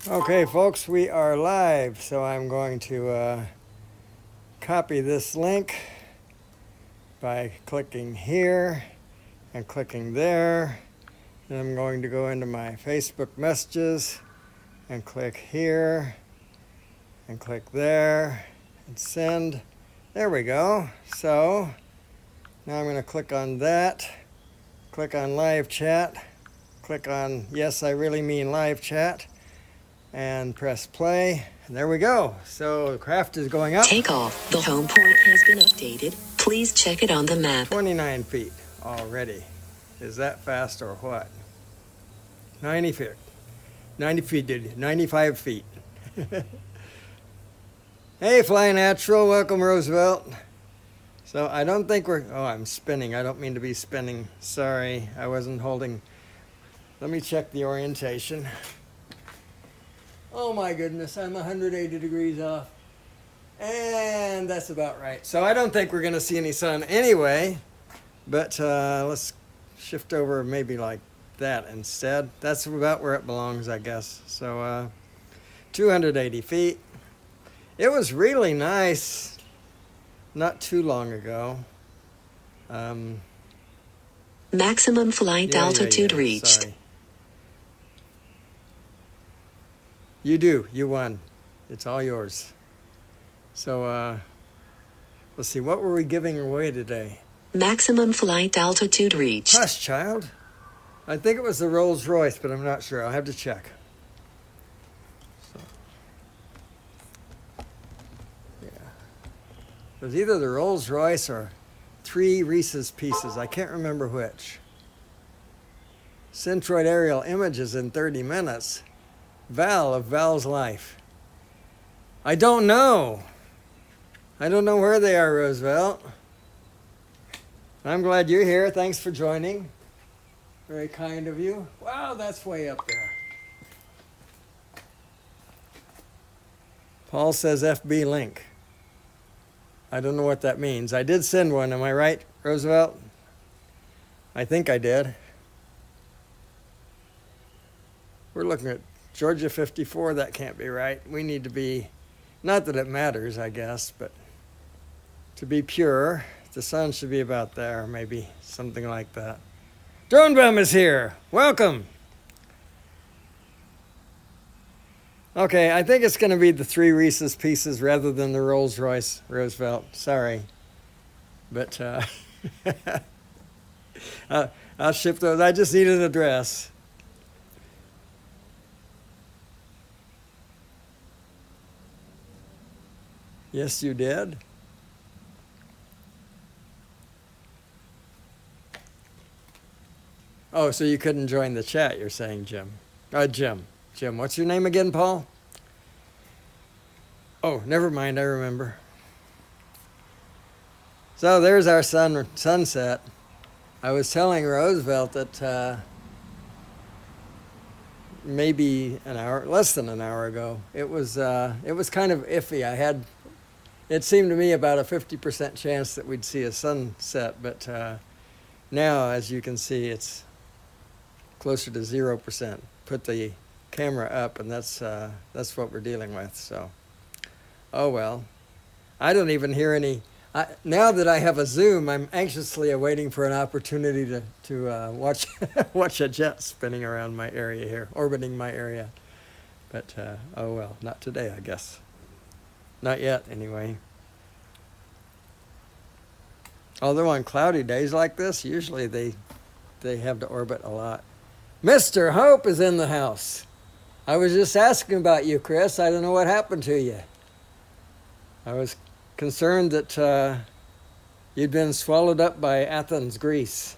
Okay, folks, we are live, so I'm going to copy this link by clicking here and clicking there. Then I'm going to go into my Facebook messages and click here and click there and send. There we go. So now I'm going to click on that, click on live chat, click on yes, I really mean live chat, and press play, and there we go. So the craft is going up. Take off. The home point has been updated. Please check it on the map. 29 feet already. Is that fast or what? 90 feet. 90 feet, dude. 95 feet. Hey, Fly Natural. Welcome, Roosevelt. So I don't think we're... Oh, I'm spinning. I don't mean to be spinning. Sorry, I wasn't holding... Let me check the orientation. Oh my goodness, I'm 180 degrees off. And that's about right. So I don't think we're going to see any sun anyway. But let's shift over maybe like that instead. That's about where it belongs, I guess. So 280 feet. It was really nice not too long ago. Maximum flight altitude reached. Sorry. You do. You won. It's all yours. So, let's see. What were we giving away today? Maximum flight altitude reached. Hush, child. I think it was the Rolls Royce, but I'm not sure. I'll have to check. So, yeah. It was either the Rolls Royce or 3 Reese's Pieces. I can't remember which. Centroid aerial images in 30 minutes. Val of Val's life. I don't know. I don't know where they are, Roosevelt. I'm glad you're here. Thanks for joining. Very kind of you. Wow, that's way up there. Paul says FB link. I don't know what that means. I did send one. Am I right, Roosevelt? I think I did. We're looking at Georgia 54, that can't be right. We need to be, not that it matters, I guess, but to be pure, the sun should be about there, maybe something like that. Drone Bum is here. Welcome. Okay, I think it's going to be the 3 Reese's Pieces rather than the Rolls Royce, Roosevelt. Sorry. But I'll ship those. I just need an address. Yes, you did. Oh, so you couldn't join the chat, you're saying, Jim. Jim, what's your name again, Paul? Oh, never mind, I remember. So there's our sunset. I was telling Roosevelt that maybe less than an hour ago, it was kind of iffy. It seemed to me about a 50% chance that we'd see a sunset, but now, as you can see, it's closer to 0%. Put the camera up, and that's what we're dealing with. So, oh well. I don't even hear any. Now that I have a Zoom, I'm anxiously awaiting for an opportunity to watch watch a jet spinning around my area here, orbiting my area. But oh well, not today, I guess. Not yet, anyway. Although on cloudy days like this, usually they have to orbit a lot. Mr. Hope is in the house. I was just asking about you, Chris. I don't know what happened to you. I was concerned that you'd been swallowed up by Athens, Greece.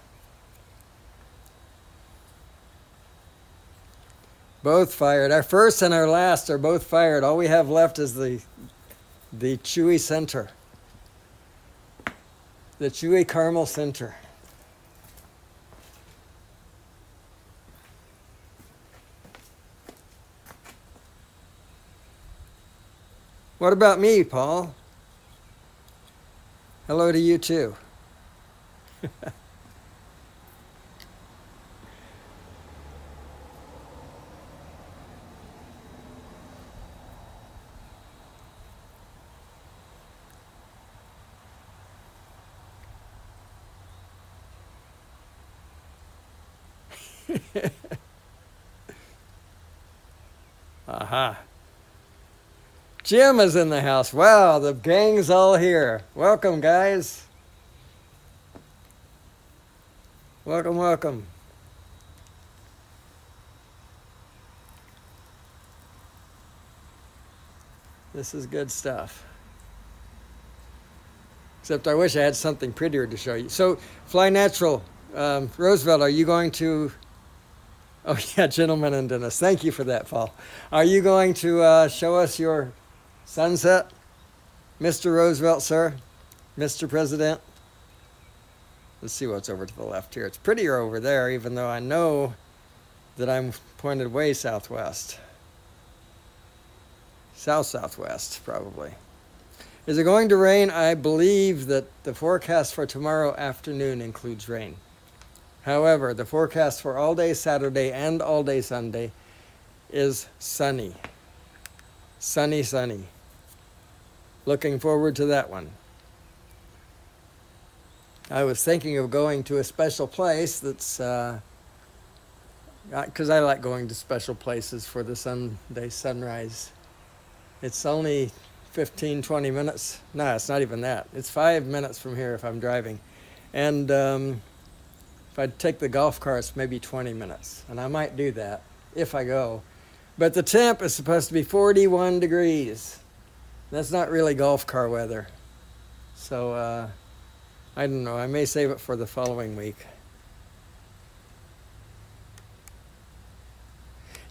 Both fired. Our first and our last are both fired. All we have left is the chewy center. The chewy caramel center. What about me, Paul? Hello to you too. Aha. Jim is in the house. Wow, the gang's all here. Welcome, guys. Welcome, welcome. This is good stuff. Except I wish I had something prettier to show you. So, Fly Natural, Roosevelt, are you going to... Oh, yeah, gentlemen and Dennis. Thank you for that, Paul. Are you going to show us your sunset, Mr. Roosevelt, sir? Mr. President? Let's see what's over to the left here. It's prettier over there, even though I know that I'm pointed way southwest. South-southwest, probably. Is it going to rain? I believe that the forecast for tomorrow afternoon includes rain. However, the forecast for all day Saturday and all day Sunday is sunny. Sunny, sunny. Looking forward to that one. I was thinking of going to a special place that's, because I like going to special places for the Sunday sunrise. It's only 15, 20 minutes. No, it's not even that. It's 5 minutes from here if I'm driving. And if I take the golf carts, maybe 20 minutes. And I might do that if I go. But the temp is supposed to be 41 degrees. That's not really golf car weather. So I don't know. I may save it for the following week.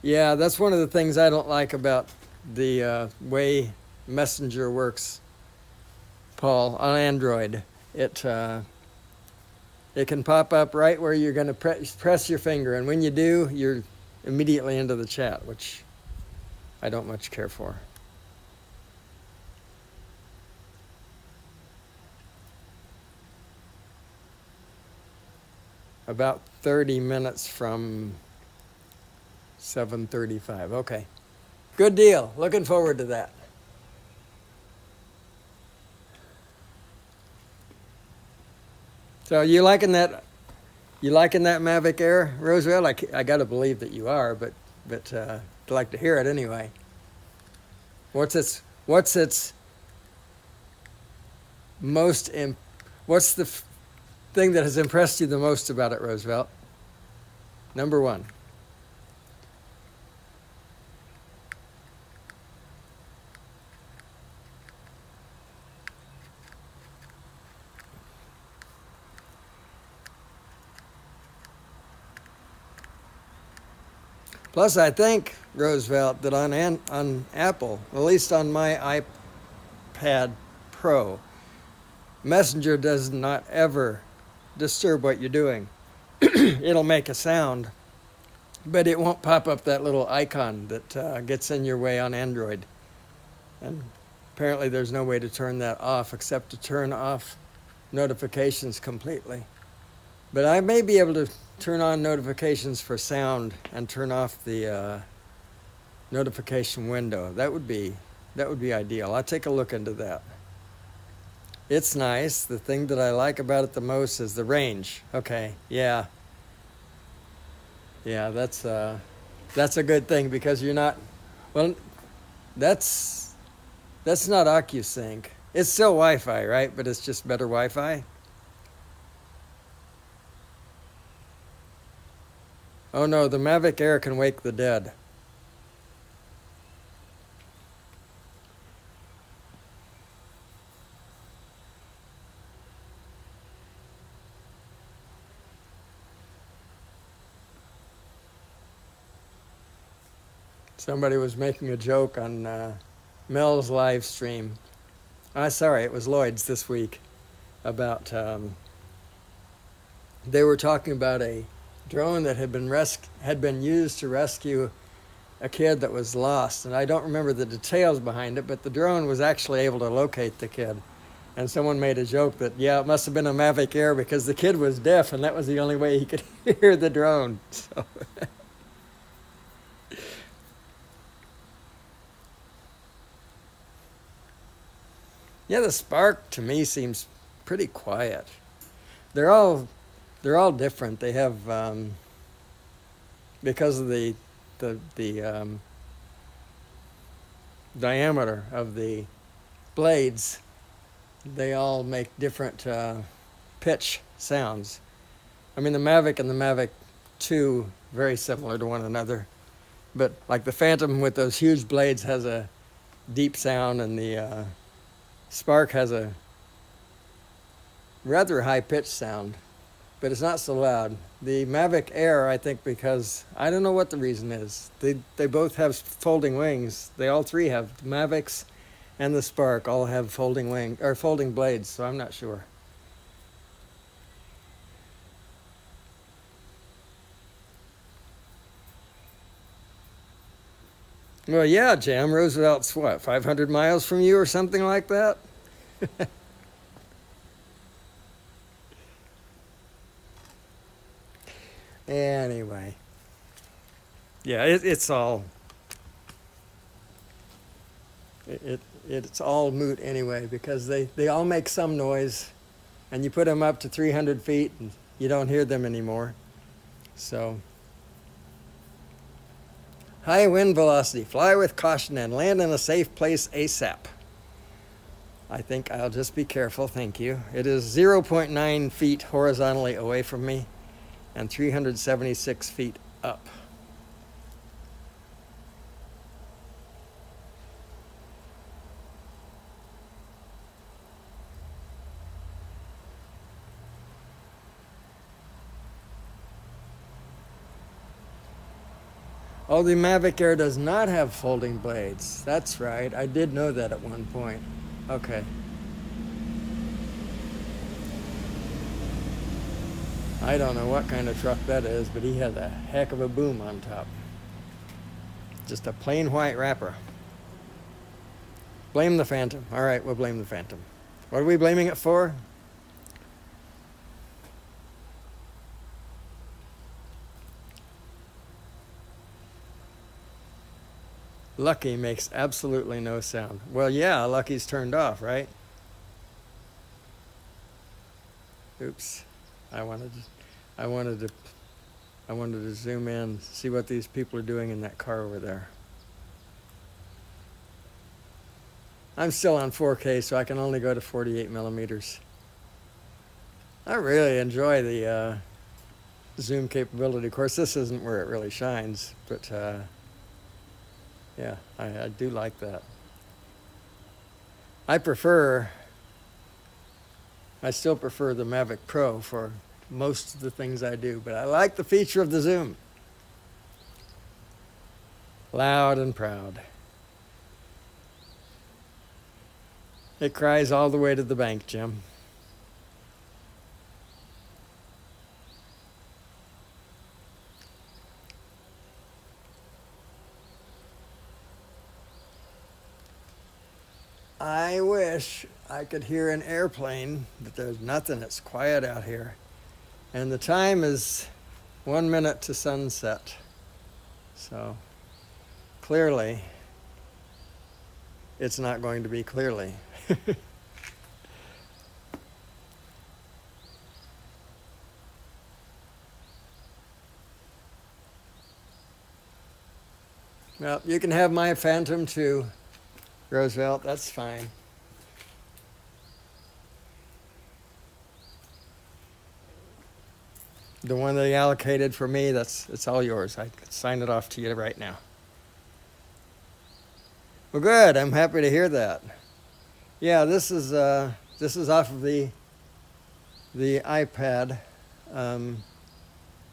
Yeah, that's one of the things I don't like about the way Messenger works, Paul, on Android. It can pop up right where you're going to press your finger, and when you do, you're immediately into the chat, which I don't much care for. About 30 minutes from 7:35. Okay. Good deal. Looking forward to that. So you liking that? You liking that Mavic Air, Roosevelt? I got to believe that you are, but I'd like to hear it anyway. What's its most what's the thing that has impressed you the most about it, Roosevelt? Number one. Plus, I think, Roosevelt, that on Apple, at least on my iPad Pro, Messenger does not ever disturb what you're doing. It'll make a sound, but it won't pop up that little icon that gets in your way on Android. And apparently there's no way to turn that off except to turn off notifications completely. But I may be able to turn on notifications for sound and turn off the notification window. That would be ideal. I'll take a look into that. It's nice. The thing that I like about it the most is the range. Okay, yeah. Yeah, that's a good thing because you're not, well, that's not OcuSync. It's still Wi-Fi, right? But it's just better Wi-Fi. Oh no, the Mavic Air can wake the dead. Somebody was making a joke on Mel's live stream. Sorry, it was Lloyd's this week about they were talking about a drone that had been used to rescue a kid that was lost, and I don't remember the details behind it, but the drone was actually able to locate the kid. And someone made a joke that, yeah, it must have been a Mavic Air because the kid was deaf and that was the only way he could hear the drone. So yeah, the Spark to me seems pretty quiet. They're all different. They have because of the diameter of the blades, they all make different pitch sounds. I mean, the Mavic and the Mavic 2 very similar to one another, but like the Phantom with those huge blades has a deep sound, and the Spark has a rather high pitched sound, but it's not so loud. The Mavic Air, I think, because I don't know what the reason is. They both have folding wings. They all three have. The Mavics and the Spark all have folding blades, so I'm not sure. Well, yeah, Jam. Roosevelt's what, 500 miles from you or something like that? Anyway. Yeah, it's all it's all moot anyway, because they all make some noise, and you put them up to 300 feet and you don't hear them anymore. So high wind velocity, fly with caution and land in a safe place ASAP. I think I'll just be careful, thank you. It is 0.9 feet horizontally away from me and 376 feet up. Oh, the Mavic Air does not have folding blades. That's right. I did know that at one point. Okay. I don't know what kind of truck that is, but he has a heck of a boom on top. Just a plain white wrapper. Blame the Phantom. All right, we'll blame the Phantom. What are we blaming it for? Lucky makes absolutely no sound. Well, yeah, Lucky's turned off, right? Oops. I wanted to zoom in, see what these people are doing in that car over there. I'm still on 4K, so I can only go to 48 millimeters. I really enjoy the zoom capability. Of course, this isn't where it really shines, but yeah, I do like that. I still prefer the Mavic Pro for most of the things I do, but I like the feature of the zoom. Loud and proud. It cries all the way to the bank, Jim. I wish I could hear an airplane, but there's nothing. It's quiet out here. And the time is 1 minute to sunset. So clearly, it's not going to be clearly. Well, you can have my Phantom too, Roosevelt. That's fine. The one they allocated for me, it's all yours. I could sign it off to you right now. Well, good. I'm happy to hear that. Yeah, this is off of the iPad, and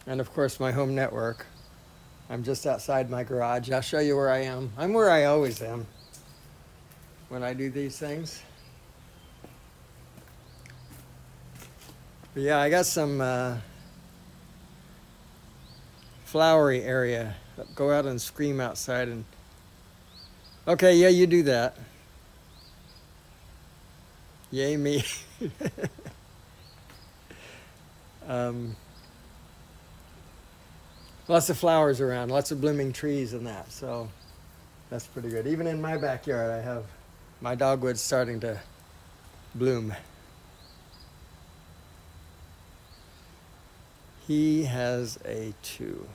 of course my home network. I'm just outside my garage. I'll show you where I am. I'm where I always am when I do these things. But yeah, I got some flowery area. Go out and scream outside and... Okay, yeah, you do that. Yay me. Lots of flowers around, lots of blooming trees and that, so that's pretty good. Even in my backyard, I have my dogwood starting to bloom. He has a 2.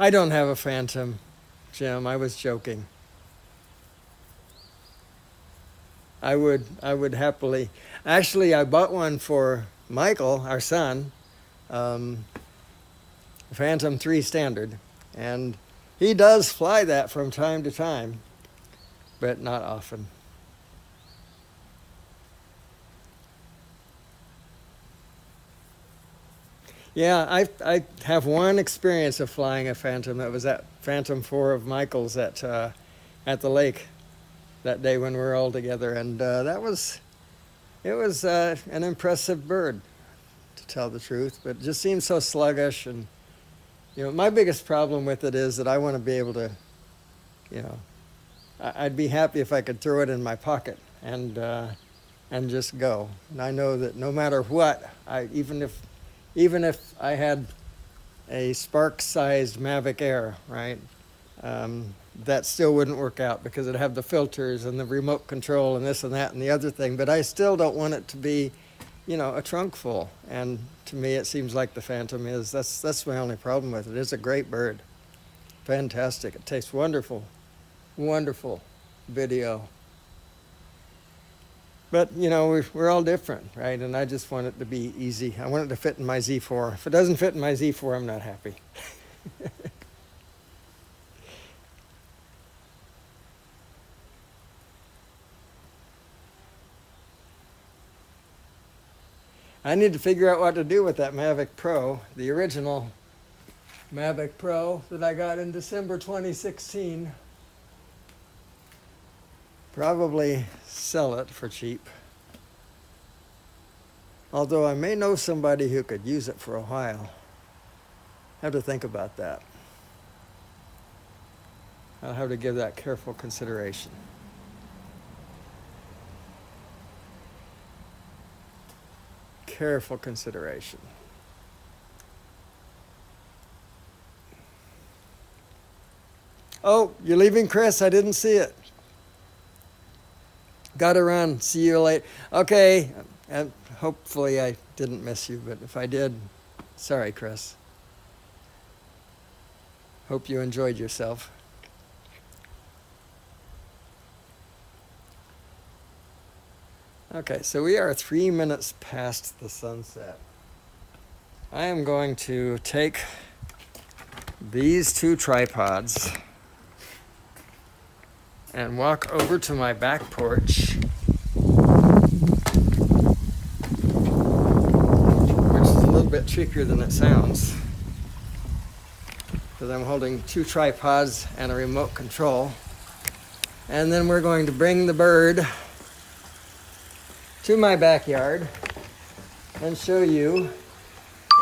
I don't have a Phantom, Jim. I was joking. I would happily. Actually, I bought one for Michael, our son, Phantom 3 Standard, and he does fly that from time to time, but not often. Yeah, I have one experience of flying a Phantom. That was that Phantom 4 of Michael's at the lake that day when we were all together, and it was an impressive bird, to tell the truth, but it just seemed so sluggish. And my biggest problem with it is that I want to be able to, I'd be happy if I could throw it in my pocket and just go. And I know that no matter what, even if I had a Spark-sized Mavic Air, right, that still wouldn't work out because it'd have the filters and the remote control and this and that and the other thing. But I still don't want it to be, a trunk full. And to me, it seems like the Phantom is. That's my only problem with it. It's a great bird. Fantastic. It takes wonderful, wonderful video. But, we're all different, right? And I just want it to be easy. I want it to fit in my Z4. If it doesn't fit in my Z4, I'm not happy. I need to figure out what to do with that Mavic Pro, the original Mavic Pro that I got in December 2016. Probably sell it for cheap. Although I may know somebody who could use it for a while. Have to think about that. I'll have to give that careful consideration. Careful consideration. Oh, you're leaving, Chris? I didn't see it. Gotta run. See you later. Okay. And hopefully I didn't miss you, but if I did, sorry, Chris. Hope you enjoyed yourself. Okay, so we are 3 minutes past the sunset. I am going to take these two tripods and walk over to my back porch, which is a little bit trickier than it sounds, because I'm holding two tripods and a remote control. And then we're going to bring the bird to my backyard and show you,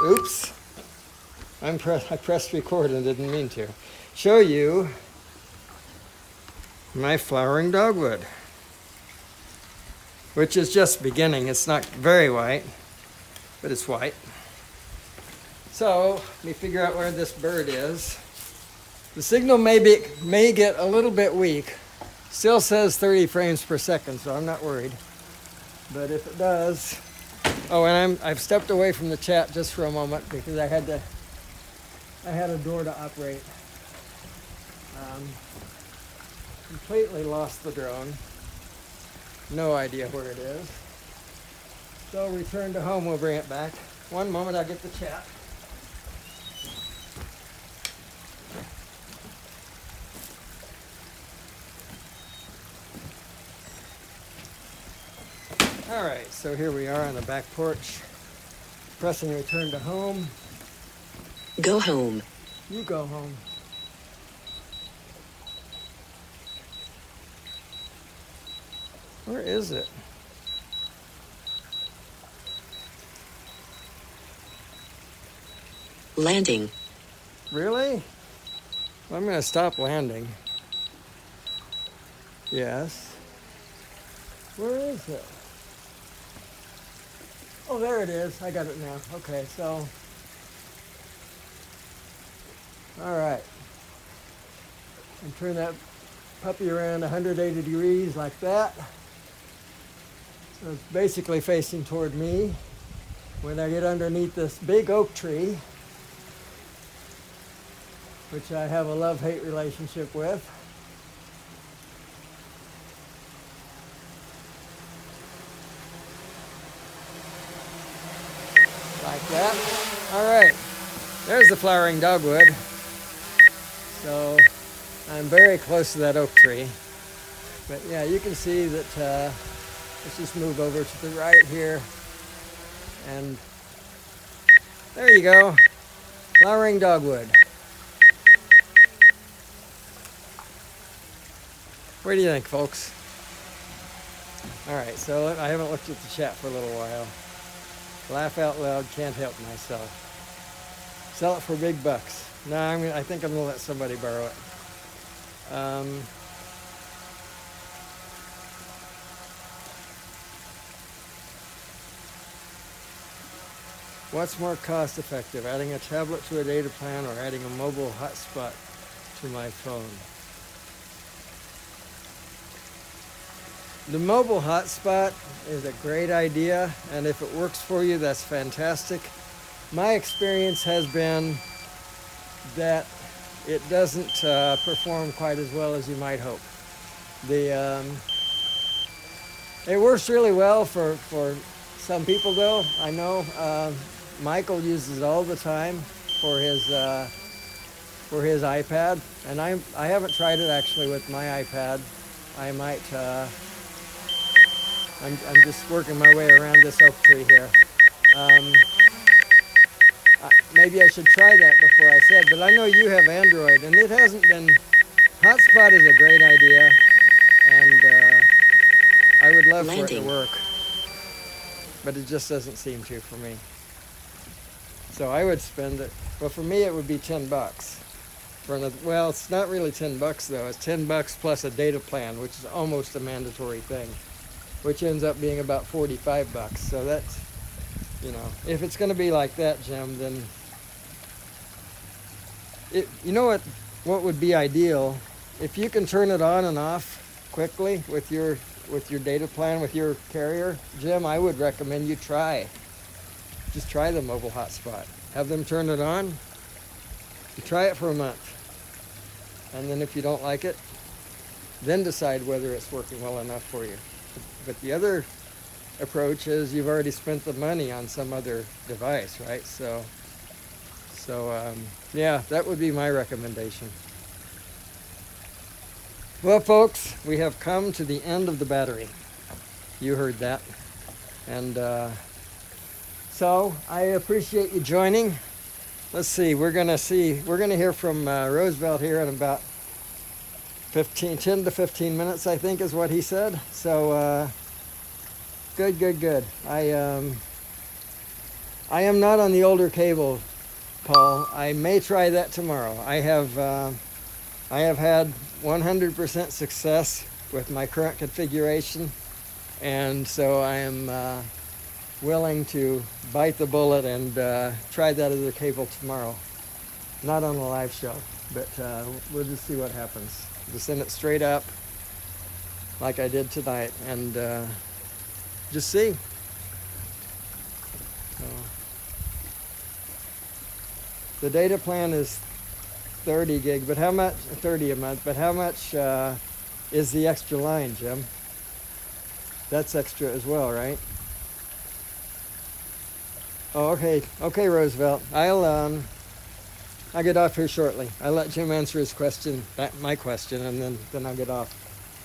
oops, I pressed record and didn't mean to, show you my flowering dogwood, which is just beginning. It's not very white, but it's white. So let me figure out where this bird is. The signal may get a little bit weak. Still says 30 frames per second, so I'm not worried. But if it does, oh, and I've stepped away from the chat just for a moment because I had a door to operate. Completely lost the drone. No idea where it is. So return to home, we'll bring it back. One moment, I'll get the chat. All right, so here we are on the back porch, pressing return to home. Go home. You go home. Where is it? Landing. Really? Well, I'm going to stop landing. Yes. Where is it? Oh, there it is. I got it now. Okay, so. All right. And turn that puppy around 180 degrees like that. So it's basically facing toward me. When I get underneath this big oak tree, which I have a love-hate relationship with. Like that. All right, there's the flowering dogwood. So I'm very close to that oak tree. But yeah, you can see that, let's just move over to the right here. And there you go, flowering dogwood. What do you think, folks? All right, so I haven't looked at the chat for a little while. Laugh out loud, can't help myself. Sell it for big bucks. No, I think I'm gonna let somebody borrow it. What's more cost effective, adding a tablet to a data plan or adding a mobile hotspot to my phone? The mobile hotspot is a great idea, and if it works for you, that's fantastic. My experience has been that it doesn't perform quite as well as you might hope. It works really well for some people, though. I know Michael uses it all the time for his iPad, and I haven't tried it actually with my iPad. I might. I'm just working my way around this oak tree here. Maybe I should try that before I said, but I know you have Android, and it hasn't been. Hotspot is a great idea, and I would love for it to work, but it just doesn't seem to for me. So I would spend it. Well, for me, it would be $10 for another. Well, it's not really $10 though. It's $10 plus a data plan, which is almost a mandatory thing, which ends up being about $45. So that's, if it's going to be like that, Jim, then you know what would be ideal, if you can turn it on and off quickly with your data plan with your carrier, Jim, I would recommend you just try the mobile hotspot. Have them turn it on. You try it for a month, and then if you don't like it, then decide whether it's working well enough for you. But the other approach is you've already spent the money on some other device, right? So yeah, that would be my recommendation. Well, folks, we have come to the end of the battery. You heard that. And so I appreciate you joining. Let's see, we're going to hear from Roosevelt here in about 10 to 15 minutes, I think is what he said. So good. I am not on the older cable, Paul. I may try that tomorrow. I have had 100% success with my current configuration, and so I am willing to bite the bullet and try that other cable tomorrow. Not on the live show, but we'll just see what happens. Just send it straight up like I did tonight, and just see. So, the data plan is 30 gig, but how much? 30 a month, but how much is the extra line, Jim? That's extra as well, right? Oh, okay, Roosevelt. I'll get off here shortly. I'll let Jim answer his question, my question, and then I'll get off.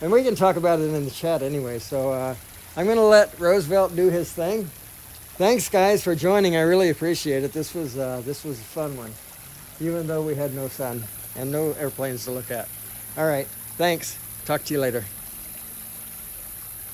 And we can talk about it in the chat anyway. So I'm going to let Roosevelt do his thing. Thanks, guys, for joining. I really appreciate it. This was a fun one, even though we had no sun and no airplanes to look at. All right, thanks. Talk to you later.